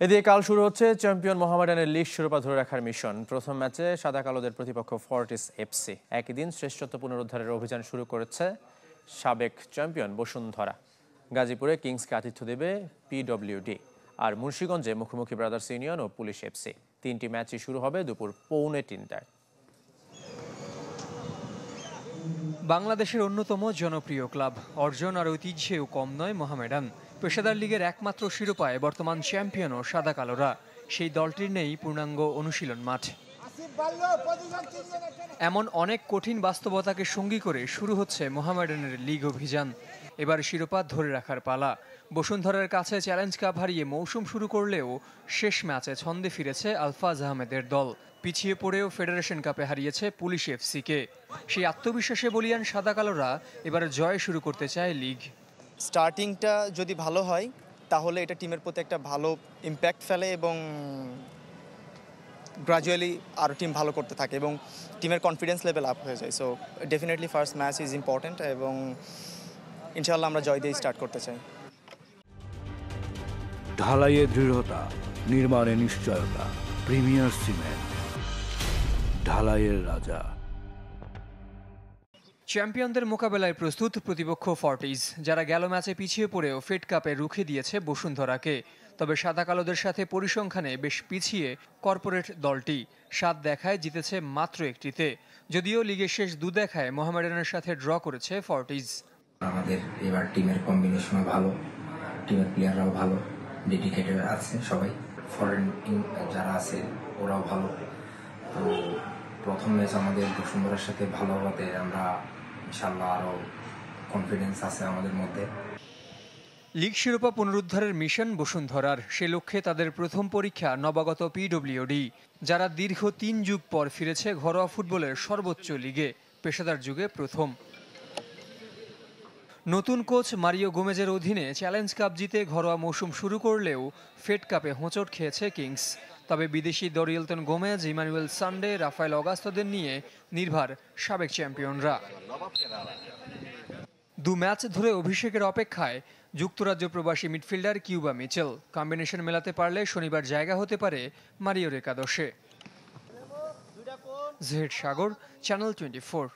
এদিকে কাল শুরু হচ্ছে চ্যাম্পিয়ন মোহামেডানের লিগ শিরোপা ধরে রাখার মিশন। প্রথম ম্যাচে সাদা কালোদের প্রতিপক্ষ ফর্টিস এফসি। একই দিন শ্রেষ্ঠত্ব পুনরুদ্ধারের অভিযান শুরু করেছে সাবেক চ্যাম্পিয়ন বসুন্ধরা। গাজীপুরে কিংসকে আতিথ্য দেবে পিডব্লিউডি, আর মুন্সিগঞ্জে মুখোমুখি ব্রাদার্স ইউনিয়ন ও পুলিশ এফসি। তিনটি ম্যাচই শুরু হবে দুপুর 2:45টায়। বাংলাদেশের অন্যতম জনপ্রিয় ক্লাব, অর্জন আর ঐতিহ্যেও কম নয় মোহামেডান। পেশাদার লিগের একমাত্র শিরোপায় বর্তমান চ্যাম্পিয়ন ও সাদা কালোরা। সেই দলটির নেই পূর্ণাঙ্গ অনুশীলন মাঠ। এমন অনেক কঠিন বাস্তবতাকে সঙ্গী করে শুরু হচ্ছে মোহামেডানের লিগ অভিযান। এবার শিরোপা ধরে রাখার পালা। বসুন্ধরার কাছে চ্যালেঞ্জ কাপ হারিয়ে মৌসুম শুরু করলেও শেষ ম্যাচে ছন্দে ফিরেছে আলফাজ আহমেদের দল। পিছিয়ে পড়েও ফেডারেশন কাপে হারিয়েছে পুলিশ এফসিকে। সেই আত্মবিশ্বাসে বলিয়ান সাদা কালোরা এবার জয় শুরু করতে চায় লিগ। স্টার্টিংটা যদি ভালো হয় তাহলে এটা টিমের প্রতি একটা ভালো ইম্প্যাক্ট ফেলে এবং গ্রাজুয়ালি আরও টিম ভালো করতে থাকে এবং টিমের কনফিডেন্স লেভেল আপ হয়ে যায়। So definitely first match is important এবং ইনশাআল্লাহ আমরা জয় দিয়ে স্টার্ট করতে চাই। ঢালাইয়ে দৃঢ়তা, নির্মাণে নিশ্চয়তা। প্রিমিয়ার সিমেন্ট, ঢালাইয়ের রাজা। চ্যাম্পিয়নদের মোকাবেলায় প্রস্তুত প্রতিপক্ষ ফর্টিস, যারা গেল ম্যাচে পিছিয়ে পড়েও ফেড কাপে রুখে দিয়েছে বসুন্ধরাকে। তবে সাদা কালোদের সাথে পরিসংখ্যানে বেশ পিছিয়ে কর্পোরেট দলটি। 7 দেখায় জিতেছে মাত্র একটিতে, যদিও লিগের শেষ 2 দেখায় মোহামেডানের সাথে ড্র করেছে ফর্টিস। আমাদের এবার টিমের কম্বিনেশনও ভালো, টিমের প্লেয়াররাও ভালো, ডেডিকেটেড আছে সবাই। ফরেন যারা আছে ওরাও ভালো। তো প্রথম ম্যাচ আমাদের বসুন্ধরার সাথে ভালো হতে আমরা ইনশাল্লাহ আরও কনফিডেন্স আছে আমাদের মধ্যে। লিগ শিরোপা পুনরুদ্ধারের মিশন বসুন্ধরার। সে লক্ষ্যে তাদের প্রথম পরীক্ষা নবাগত পিডব্লিউডি, যারা দীর্ঘ 3 যুগ পর ফিরেছে ঘরোয়া ফুটবলের সর্বোচ্চ লিগে, পেশাদার যুগে প্রথম। নতুন কোচ মারিও গোমেজের অধীনে চ্যালেঞ্জ কাপ জিতে ঘরোয়া মৌসুম শুরু করলেও ফেড কাপে হোঁচট খেয়েছে কিংস। তবে বিদেশি Dorielton Gomez, Emmanuel Sunday, Raphael অগাস্তোদের নিয়ে নির্ভর সাবেক চ্যাম্পিয়নরা। 2 ম্যাচ ধরে অভিষেকের অপেক্ষায় যুক্তরাজ্য প্রবাসী মিডফিল্ডার কিউবা মিচেল। কম্বিনেশন মেলাতে পারলে শনিবার জায়গা হতে পারে মারিওর একাদশে। জহির সাগর, চ্যানেল 24।